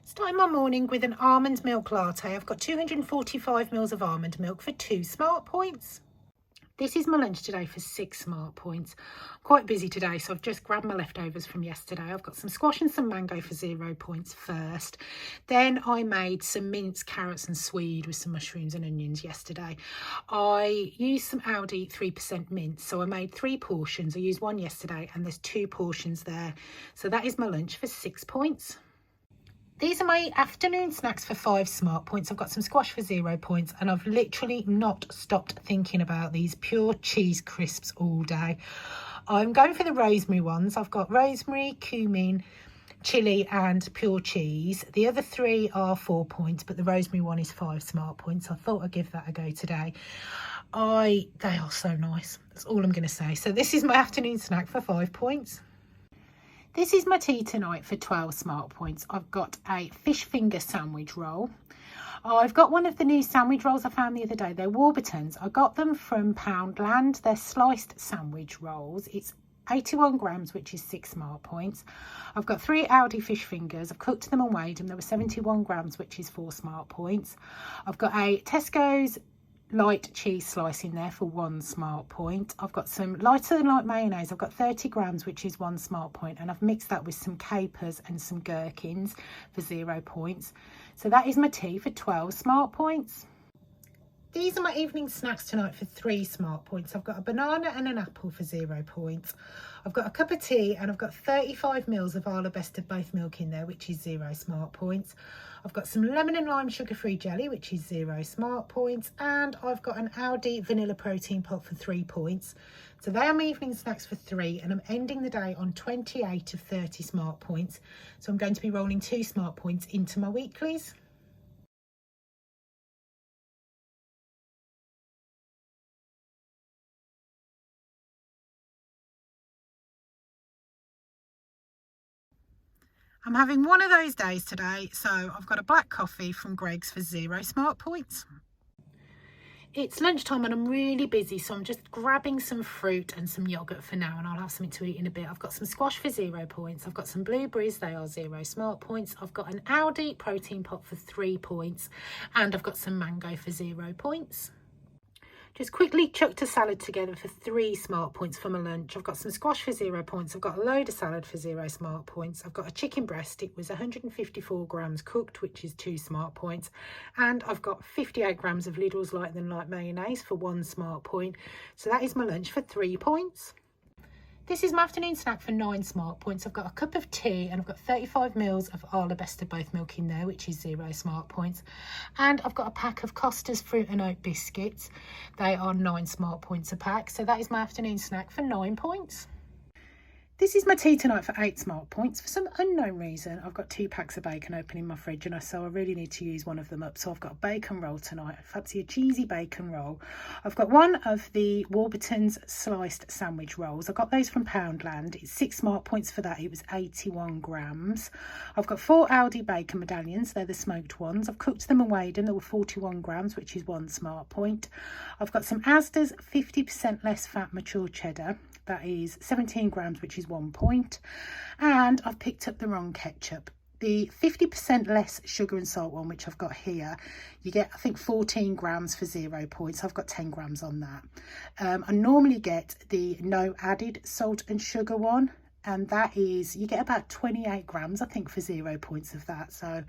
Starting my morning with an almond milk latte. I've got 245 mils of almond milk for 2 smart points. This is my lunch today for 6 smart points. I'm quite busy today, so I've just grabbed my leftovers from yesterday. I've got some squash and some mango for 0 points first. Then I made some minced carrots and swede with some mushrooms and onions yesterday. I used some Aldi 3% mince, so I made 3 portions. I used one yesterday and there's 2 portions there. So that is my lunch for 6 points. These are my afternoon snacks for 5 smart points. I've got some squash for 0 points, and I've literally not stopped thinking about these pure cheese crisps all day. I'm going for the rosemary ones. I've got rosemary, cumin, chili and pure cheese. The other 3 are 4 points, but the rosemary one is 5 smart points. I thought I'd give that a go today. They are so nice. That's all I'm going to say. So this is my afternoon snack for 5 points. This is my tea tonight for 12 smart points. I've got a fish finger sandwich roll. I've got one of the new sandwich rolls I found the other day. They're Warburtons. I got them from Poundland. They're sliced sandwich rolls. It's 81 grams, which is 6 smart points. I've got 3 Aldi fish fingers. I've cooked them and weighed them. There were 71 grams, which is 4 smart points. I've got a Tesco's light cheese slice in there for 1 smart point. I've got some lighter than light mayonnaise. I've got 30 grams, which is 1 smart point, and I've mixed that with some capers and some gherkins for 0 points. So that is my tea for 12 smart points. These are my evening snacks tonight for 3 smart points. I've got a banana and an apple for 0 points. I've got a cup of tea and I've got 35 mils of Arla Best of Both milk in there, which is 0 smart points. I've got some lemon and lime sugar-free jelly, which is 0 smart points. And I've got an Aldi vanilla protein pot for 3 points. So they are my evening snacks for 3, and I'm ending the day on 28 of 30 smart points. So I'm going to be rolling 2 smart points into my weeklies. I'm having one of those days today, so I've got a black coffee from Greggs for 0 smart points. It's lunchtime and I'm really busy, so I'm just grabbing some fruit and some yoghurt for now, and I'll have something to eat in a bit. I've got some squash for 0 points. I've got some blueberries, they are 0 smart points. I've got an Aldi protein pot for 3 points, and I've got some mango for 0 points. Just quickly chucked a salad together for 3 smart points for my lunch. I've got some squash for 0 points. I've got a load of salad for 0 smart points. I've got a chicken breast. It was 154 grams cooked, which is 2 smart points. And I've got 58 grams of Lidl's lighter than light mayonnaise for 1 smart point. So that is my lunch for 3 points. This is my afternoon snack for 9 smart points. I've got a cup of tea and I've got 35 mils of Arla Best of Both milk in there, which is 0 smart points. And I've got a pack of Costa's fruit and oat biscuits. They are 9 smart points a pack. So that is my afternoon snack for 9 points. This is my tea tonight for 8 smart points. For some unknown reason, I've got 2 packs of bacon open in my fridge, and so I really need to use one of them up. So I've got a bacon roll tonight. I fancy a cheesy bacon roll. I've got one of the Warburtons sliced sandwich rolls. I got those from Poundland. It's 6 smart points for that. It was 81 grams. I've got 4 Aldi bacon medallions. They're the smoked ones. I've cooked them and weighed them. There were 41 grams, which is 1 smart point. I've got some Asda's 50% less fat mature cheddar. That is 17 grams, which is 1 point. And I've picked up the wrong ketchup. The 50% less sugar and salt one, which I've got here, you get, I think, 14 grams for 0 points. I've got 10 grams on that. I normally get the no added salt and sugar one, and that is, you get about 28 grams, I think, for 0 points of that. So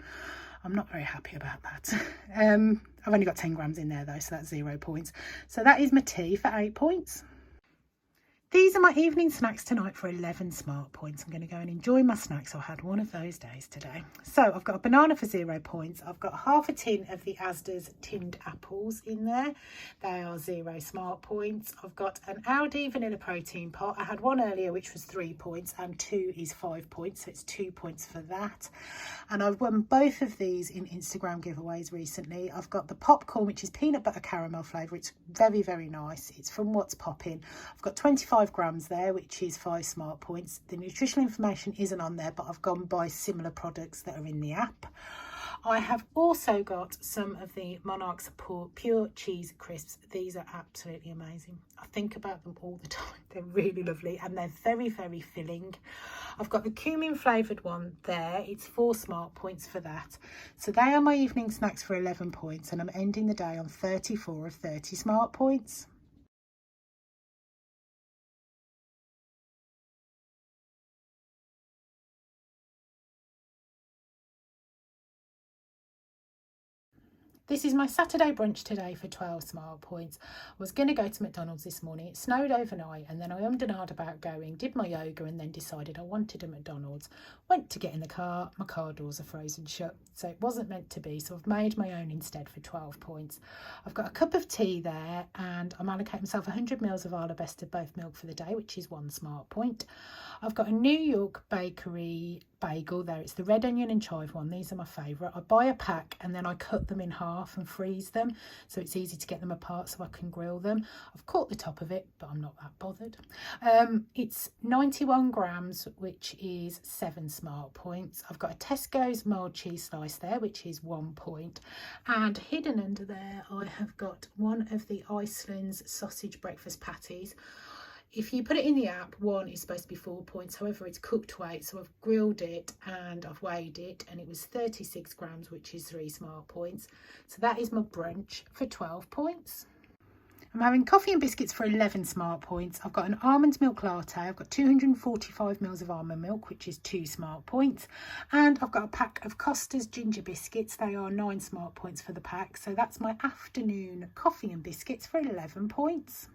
I'm not very happy about that. I've only got 10 grams in there though, so that's 0 points. So that is my tea for 8 points. These are my evening snacks tonight for 11 smart points. I'm going to go and enjoy my snacks. I had one of those days today. So I've got a banana for 0 points. I've got half a tin of the Asda's tinned apples in there. They are 0 smart points. I've got an Aldi vanilla protein pot. I had one earlier, which was 3 points, and 2 is 5 points. So it's 2 points for that. And I've won both of these in Instagram giveaways recently. I've got the popcorn, which is peanut butter caramel flavour. It's very, very nice. It's from What's Poppin'. I've got 25 grams there, which is 5 smart points. The nutritional information isn't on there, but I've gone by similar products that are in the app. I have also got some of the Monarch's pure cheese crisps. These are absolutely amazing. I think about them all the time. They're really lovely and they're very, very filling. I've got the cumin flavoured one there. It's 4 smart points for that. So they are my evening snacks for 11 points, and I'm ending the day on 34 of 30 smart points. This is my Saturday brunch today for 12 smart points. I was going to go to McDonald's this morning. It snowed overnight and then I ummed and ahed about going, did my yoga and then decided I wanted a McDonald's. Went to get in the car, my car doors are frozen shut, so it wasn't meant to be, so I've made my own instead for 12 points. I've got a cup of tea there and I'm allocating myself 100 mils of Arla Best of Both milk for the day, which is 1 smart point. I've got a New York bakery bagel there. It's the red onion and chive one. These are my favourite. I buy a pack and then I cut them in half and freeze them, so it's easy to get them apart so I can grill them. I've caught the top of it, but I'm not that bothered. It's 91 grams, which is 7 smart points. I've got a Tesco's mild cheese slice there, which is 1 point, and hidden under there I have got one of the Iceland's sausage breakfast patties. If you put it in the app, 1 is supposed to be 4 points. However, it's cooked weight, so I've grilled it and I've weighed it and it was 36 grams, which is 3 smart points. So that is my brunch for 12 points. I'm having coffee and biscuits for 11 smart points. I've got an almond milk latte. I've got 245 mils of almond milk, which is 2 smart points. And I've got a pack of Costa's ginger biscuits. They are 9 smart points for the pack. So that's my afternoon coffee and biscuits for 11 points.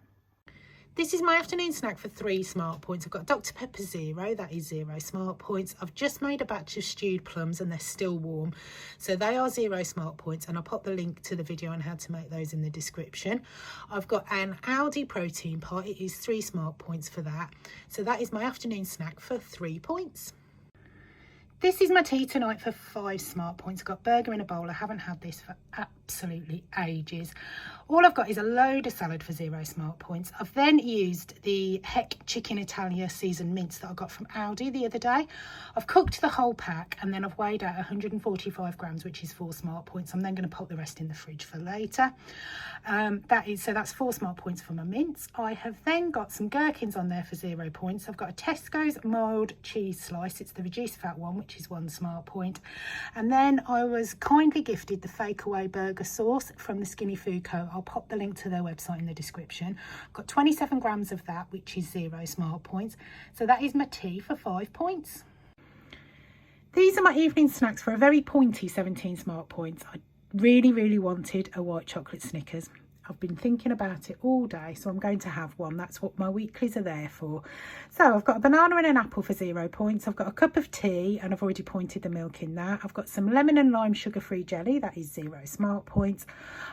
This is my afternoon snack for 3 smart points. I've got Dr Pepper Zero, that is 0 smart points. I've just made a batch of stewed plums and they're still warm, so they are 0 smart points, and I'll pop the link to the video on how to make those in the description. I've got an Aldi protein pot. It is 3 smart points for that. So that is my afternoon snack for 3 points. This is my tea tonight for 5 smart points. I've got burger in a bowl. I haven't had this for absolutely ages. All I've got is a load of salad for 0 smart points. I've then used the Heck Chicken Italia seasoned mince that I got from Aldi the other day. I've cooked the whole pack and then I've weighed out 145 grams, which is 4 smart points. I'm then going to pop the rest in the fridge for later. That's 4 smart points for my mince. I have then got some gherkins on there for 0 points. I've got a Tesco's mild cheese slice. It's the reduced fat one, which is 1 smart point. And then I was kindly gifted the fakeaway burger sauce from the Skinny Food Co. I'll pop the link to their website in the description. I've got 27 grams of that, which is 0 smart points. So that is my tea for 5 points. These are my evening snacks for a very pointy 17 smart points. I really wanted a white chocolate Snickers. I've been thinking about it all day, so I'm going to have one. That's what my weeklies are there for. So I've got a banana and an apple for 0 points. I've got a cup of tea, and I've already pointed the milk in that. I've got some lemon and lime sugar-free jelly. That is 0 smart points.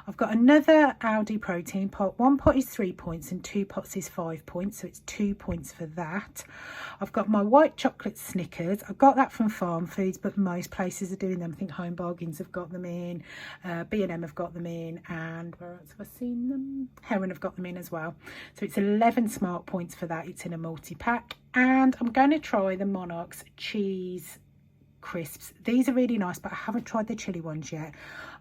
I've got another Aldi protein pot. 1 pot is 3 points and 2 pots is 5 points, so it's 2 points for that. I've got my white chocolate Snickers. I got that from Farm Foods, but most places are doing them. I think Home Bargains have got them in, B&M have got them in, and where else have I seen them? Heron have got them in as well. So it's 11 smart points for that. It's in a multi-pack. And I'm going to try the Monarch's cheese crisps. These are really nice, but I haven't tried the chili ones yet.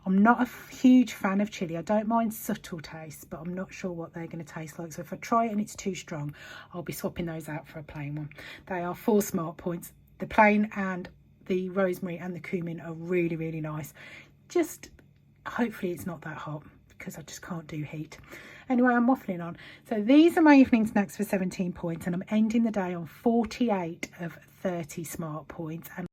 I'm not a huge fan of chili. I don't mind subtle tastes, but I'm not sure what they're going to taste like. So if I try it and it's too strong, I'll be swapping those out for a plain one. They are 4 smart points. The plain and the rosemary and the cumin are really nice. Just hopefully it's not that hot, because I just can't do heat. Anyway, I'm waffling on. So these are my evening snacks for 17 points, and I'm ending the day on 48 of 30 smart points. And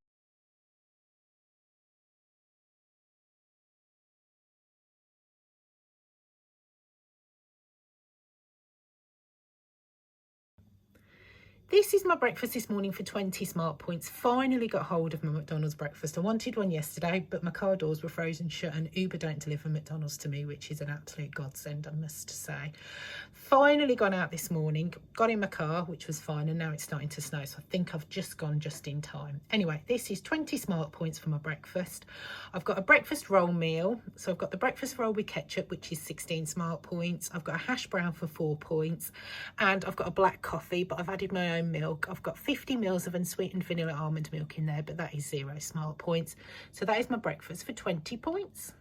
this is my breakfast this morning for 20 smart points. Finally got hold of my McDonald's breakfast. I wanted one yesterday, but my car doors were frozen shut and Uber don't deliver McDonald's to me, which is an absolute godsend, I must say. Finally gone out this morning, got in my car, which was fine, and now it's starting to snow, so I think I've just gone just in time. Anyway, this is 20 smart points for my breakfast. I've got a breakfast roll meal. So I've got the breakfast roll with ketchup, which is 16 smart points. I've got a hash brown for 4 points, and I've got a black coffee, but I've added my own milk. I've got 50 mils of unsweetened vanilla almond milk in there, but that is 0 smart points. So that is my breakfast for 20 points.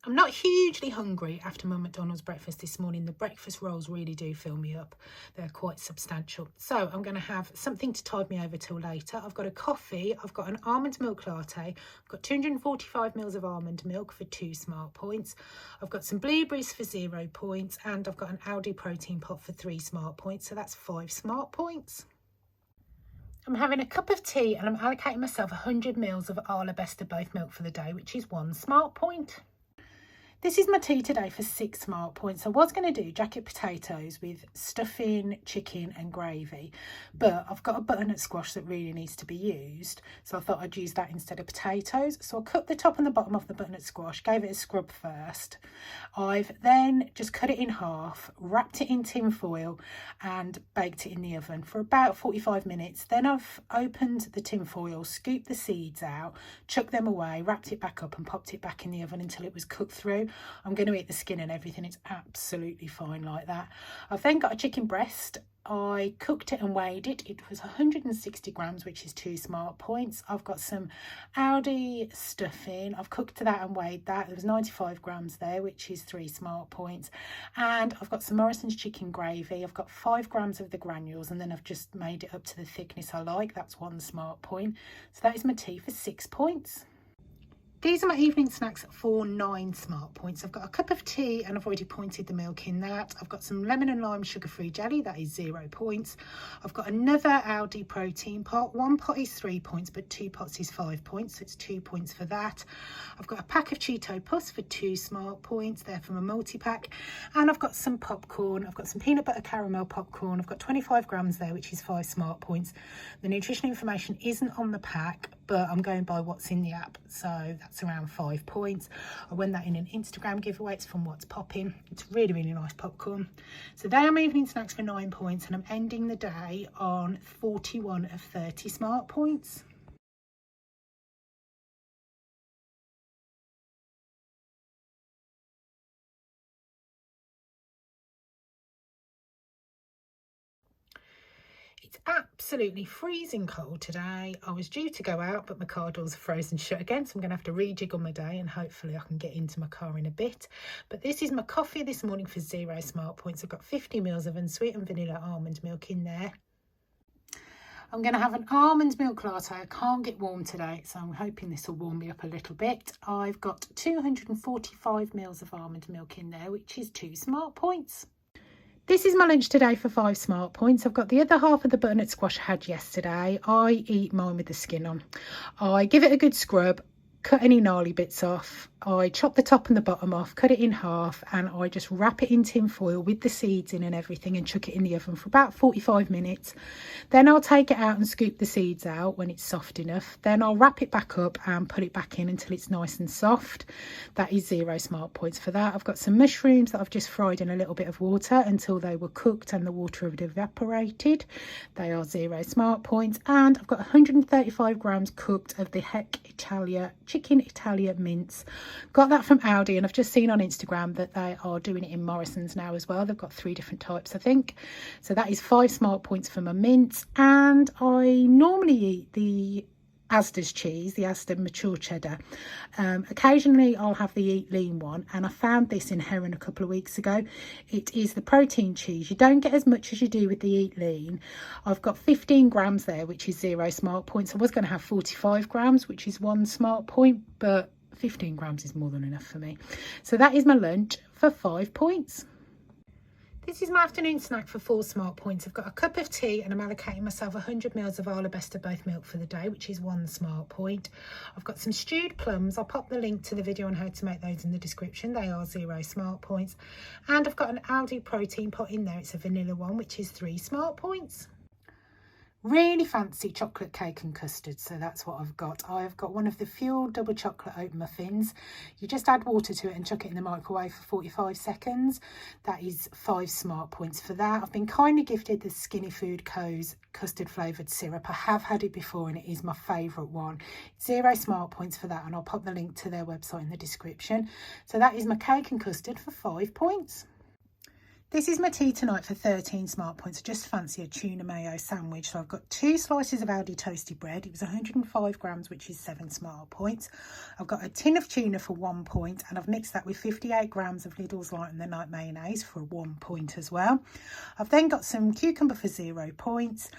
I'm not hugely hungry after my McDonald's breakfast this morning. The breakfast rolls really do fill me up. They're quite substantial. So I'm going to have something to tide me over till later. I've got a coffee. I've got an almond milk latte. I've got 245 mils of almond milk for 2 smart points. I've got some blueberries for 0 points. And I've got an Aldi protein pot for 3 smart points. So that's 5 smart points. I'm having a cup of tea and I'm allocating myself 100 mils of Arla Best of Both milk for the day, which is 1 smart point. This is my tea today for 6 smart points. I was going to do jacket potatoes with stuffing, chicken and gravy, but I've got a butternut squash that really needs to be used, so I thought I'd use that instead of potatoes. So I cut the top and the bottom of the butternut squash, gave it a scrub first. I've then just cut it in half, wrapped it in tin foil and baked it in the oven for about 45 minutes. Then I've opened the tin foil, scooped the seeds out, chucked them away, wrapped it back up and popped it back in the oven until it was cooked through. I'm going to eat the skin and everything. It's absolutely fine like that. I've then got a chicken breast. I cooked it and weighed it. It was 160 grams, which is 2 smart points. I've got some Aldi stuffing. I've cooked that and weighed that. There was 95 grams there, which is 3 smart points. And I've got some Morrison's chicken gravy. I've got 5 grams of the granules, and then I've just made it up to the thickness I like. That's 1 smart point. So that is my tea for 6 points. These are my evening snacks for 9 smart points. I've got a cup of tea and I've already pointed the milk in that. I've got some lemon and lime sugar-free jelly, that is 0 points. I've got another Aldi protein pot. 1 pot is 3 points, but 2 pots is 5 points, so it's 2 points for that. I've got a pack of Cheeto Puffs for 2 smart points, they're from a multi-pack. And I've got some popcorn. I've got some peanut butter caramel popcorn. I've got 25 grams there, which is 5 smart points. The nutrition information isn't on the pack, but I'm going by what's in the app, so that's around 5 points. I won that in an Instagram giveaway. It's from What's Popping. It's really, really nice popcorn. So they are my evening snacks for 9 points, and I'm ending the day on 41 of 30 smart points. It's absolutely freezing cold today. I was due to go out, but my car doors are frozen shut again, so I'm going to have to rejiggle my day and hopefully I can get into my car in a bit. But this is my coffee this morning for 0 smart points. I've got 50 mils of unsweetened vanilla almond milk in there. I'm going to have an almond milk latte. I can't get warm today, so I'm hoping this will warm me up a little bit. I've got 245 mils of almond milk in there, which is 2 smart points. This is my lunch today for 5 smart points. I've got the other half of the butternut squash I had yesterday. I eat mine with the skin on. I give it a good scrub, cut any gnarly bits off. I chop the top and the bottom off, cut it in half, and I just wrap it in tin foil with the seeds in and everything and chuck it in the oven for about 45 minutes. Then I'll take it out and scoop the seeds out when it's soft enough. Then I'll wrap it back up and put it back in until it's nice and soft. That is 0 smart points for that. I've got some mushrooms that I've just fried in a little bit of water until they were cooked and the water had evaporated. They are 0 smart points. And I've got 135 grams cooked of the Heck Italia chicken Italia mince. Got that from Aldi, and I've just seen on Instagram that they are doing it in Morrison's now as well. They've got 3 different types, I think. So that is 5 smart points for my mince. And I normally eat the Asda's cheese, the Asda mature cheddar. Occasionally I'll have the Eat Lean one, and I found this in Heron a couple of weeks ago. It is the protein cheese. You don't get as much as you do with the Eat Lean. I've got 15 grams there, which is 0 smart points. I was going to have 45 grams, which is 1 smart point, but 15 grams is more than enough for me. So that is my lunch for 5 points. This is my afternoon snack for 4 smart points. I've got a cup of tea and I'm allocating myself 100 mils of Arla Best of Both milk for the day, which is 1 smart point. I've got some stewed plums. I'll pop the link to the video on how to make those in the description. They are 0 smart points. And I've got an Aldi protein pot in there. It's a vanilla one, which is 3 smart points. Really fancy chocolate cake and custard, so that's what I've got. I've got one of the Fuel double chocolate oat muffins. You just add water to it and chuck it in the microwave for 45 seconds. That is 5 smart points for that. I've been kindly gifted the Skinny Food Co's custard flavoured syrup. I have had it before and it is my favourite one. 0 smart points for that, and I'll pop the link to their website in the description. So that is my cake and custard for 5 points. This is my tea tonight for 13 smart points. I just fancy a tuna mayo sandwich. So I've got 2 slices of Aldi toasted bread. It was 105 grams, which is 7 smart points. I've got a tin of tuna for 1 point, and I've mixed that with 58 grams of Lidl's Light and the Night mayonnaise for 1 point as well. I've then got some cucumber for 0 points.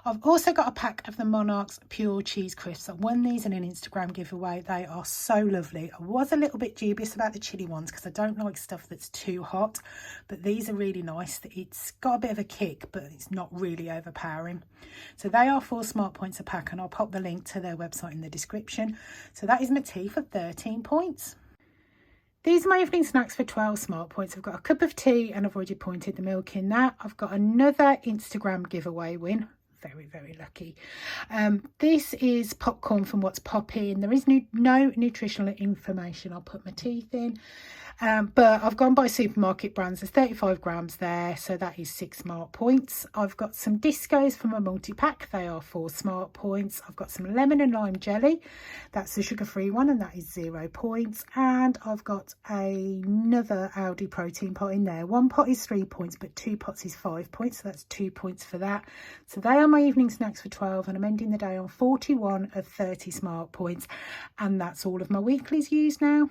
I've also got a pack of the Monarch's Pure Cheese Crisps. I won these in an Instagram giveaway. They are so lovely. I was a little bit dubious about the chili ones because I don't like stuff that's too hot, but these are really nice. It's got a bit of a kick, but it's not really overpowering. So they are 4 smart points a pack, and I'll pop the link to their website in the description. So that is my tea for 13 points. These are my evening snacks for 12 smart points. I've got a cup of tea and I've already pointed the milk in that. I've got another Instagram giveaway win. Very, very lucky. This is popcorn from What's Popping. There is no nutritional information. I'll put my teeth in. But I've gone by supermarket brands. There's 35 grams there, so that is 6 smart points. I've got some discos from a multi-pack. They are 4 smart points. I've got some lemon and lime jelly. That's the sugar-free one, and that is 0 points. And I've got another Aldi protein pot in there. 1 pot is 3 points, but 2 pots is 5 points, so that's 2 points for that. So they are my evening snacks for 12, and I'm ending the day on 41 of 30 smart points. And that's all of my weeklies used now.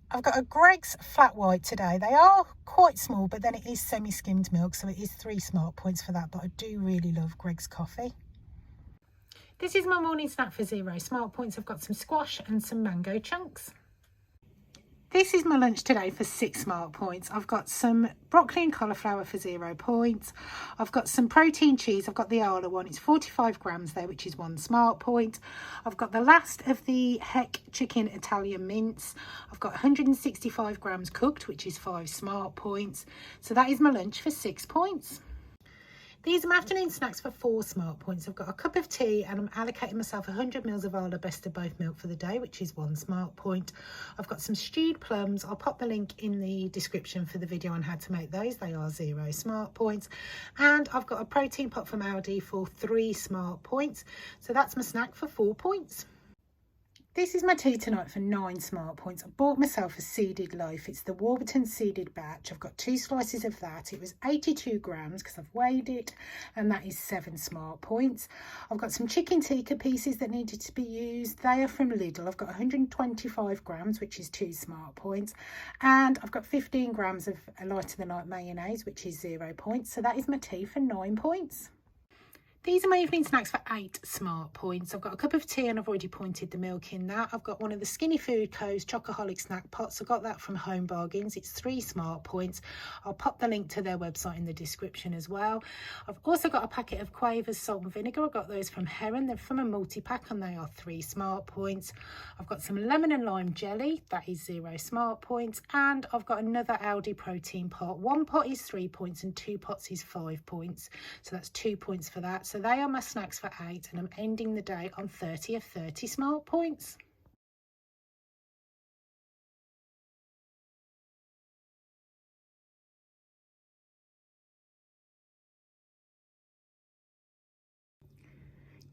I've got a Greggs flat white today. They are quite small, but then it is semi-skimmed milk, so it is 3 smart points for that. But I do really love Greggs coffee. This is my morning snack for 0 smart points. I've got some squash and some mango chunks. This is my lunch today for 6 smart points. I've got some broccoli and cauliflower for 0 points. I've got some protein cheese. I've got the Arla one. It's 45 grams there, which is 1 smart point. I've got the last of the Heck chicken Italian mince. I've got 165 grams cooked, which is 5 smart points. So that is my lunch for 6 points. These are my afternoon snacks for 4 smart points. I've got a cup of tea and I'm allocating myself 100 ml of Arla Best of Both milk for the day, which is 1 smart point. I've got some stewed plums. I'll pop the link in the description for the video on how to make those. They are 0 smart points. And I've got a protein pot from Aldi for 3 smart points. So that's my snack for 4 points. This is my tea tonight for 9 smart points. I bought myself a seeded loaf. It's the Warburton seeded batch. I've got 2 slices of that. It was 82 grams because I've weighed it, and that is 7 smart points. I've got some chicken tikka pieces that needed to be used. They are from Lidl. I've got 125 grams, which is 2 smart points. And I've got 15 grams of Light of the Night mayonnaise, which is 0 points. So that is my tea for 9 points. These are my evening snacks for 8 smart points. I've got a cup of tea and I've already pointed the milk in that. I've got one of the Skinny Food Co's Chocoholic snack pots. I got that from Home Bargains. It's 3 smart points. I'll pop the link to their website in the description as well. I've also got a packet of Quavers salt and vinegar. I got those from Heron. They're from a multi-pack and they are 3 smart points. I've got some lemon and lime jelly. That is 0 smart points. And I've got another Aldi protein pot. 1 pot is 3 points and 2 pots is 5 points. So that's 2 points for that. So they are my snacks for 8, and I'm ending the day on 30 of 30 smart points.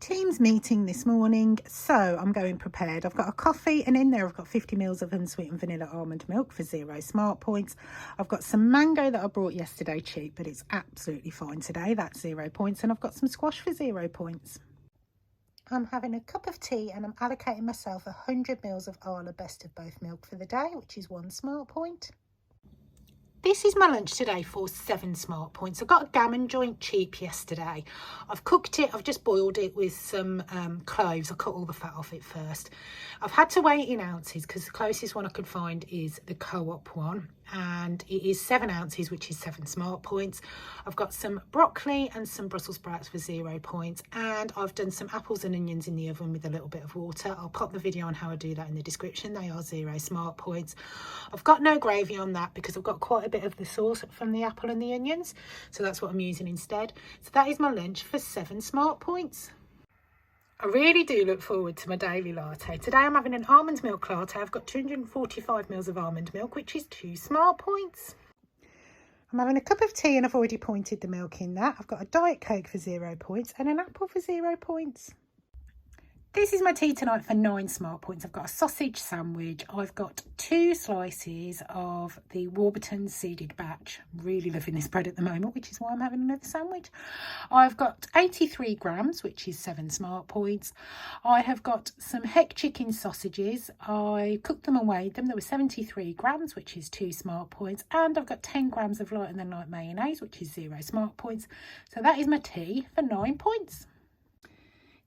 Teams meeting this morning, so I'm going prepared. I've got a coffee, and in there I've got 50 ml of unsweetened vanilla almond milk for 0 smart points. I've got some mango that I brought yesterday cheap, but it's absolutely fine today. That's 0 points. And I've got some squash for 0 points. I'm having a cup of tea and I'm allocating myself 100 ml of Arla Best of Both milk for the day, which is 1 smart point. This is my lunch today for 7 smart points. I got a gammon joint cheap yesterday. I've cooked it, I've just boiled it with some cloves. I cut all the fat off it first. I've had to weigh it in ounces because the closest one I could find is the Co-op one, and it is 7 ounces, which is 7 smart points. I've got some broccoli and some Brussels sprouts for 0 points, and I've done some apples and onions in the oven with a little bit of water. I'll pop the video on how I do that in the description. They are 0 smart points. I've got no gravy on that because I've got quite a bit of the sauce from the apple and the onions, so that's what I'm using instead. So that is my lunch for 7 smart points. I really do look forward to my daily latte. Today I'm having an almond milk latte. I've got 245 ml of almond milk, which is 2 smart points. I'm having a cup of tea and I've already pointed the milk in that. I've got a Diet Coke for 0 points and an apple for 0 points. This is my tea tonight for 9 smart points. I've got a sausage sandwich. I've got 2 slices of the Warburton seeded batch. I'm really loving this bread at the moment, which is why I'm having another sandwich. I've got 83 grams, which is 7 smart points. I have got some Heck chicken sausages. I cooked them and weighed them. There were 73 grams, which is 2 smart points. And I've got 10 grams of lighter than light mayonnaise, which is 0 smart points. So that is my tea for 9 points.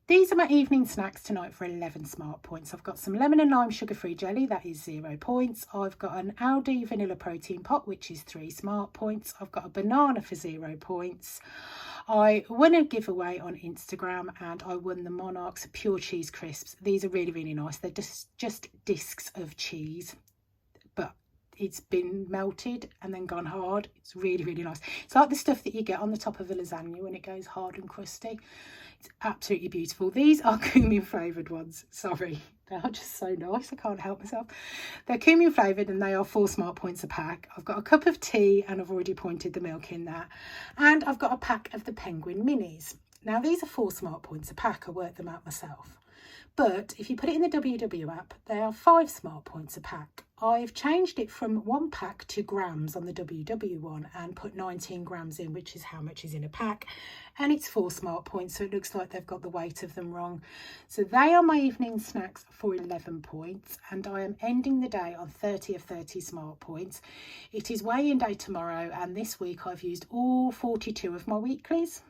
These are my evening snacks tonight for 11 smart points. I've got some lemon and lime sugar-free jelly, that is 0 points. I've got an Aldi vanilla protein pot, which is 3 smart points. I've got a banana for 0 points. I won a giveaway on Instagram and I won the Monarch's Pure Cheese Crisps. These are really, really nice. They're just discs of cheese, but it's been melted and then gone hard. It's really, really nice. It's like the stuff that you get on the top of a lasagna when it goes hard and crusty. It's absolutely beautiful. These are cumin flavoured ones. Sorry, they are just so nice. I can't help myself. They're cumin flavoured and they are 4 smart points a pack. I've got a cup of tea and I've already pointed the milk in that. And I've got a pack of the Penguin Minis. Now these are 4 smart points a pack. I worked them out myself. But if you put it in the WW app, they are 5 smart points a pack. I've changed it from 1 pack to grams on the WW one and put 19 grams in, which is how much is in a pack. And it's 4 smart points, so it looks like they've got the weight of them wrong. So they are my evening snacks for 11 points. And I am ending the day on 30 of 30 smart points. It is weigh-in day tomorrow, and this week I've used all 42 of my weeklies.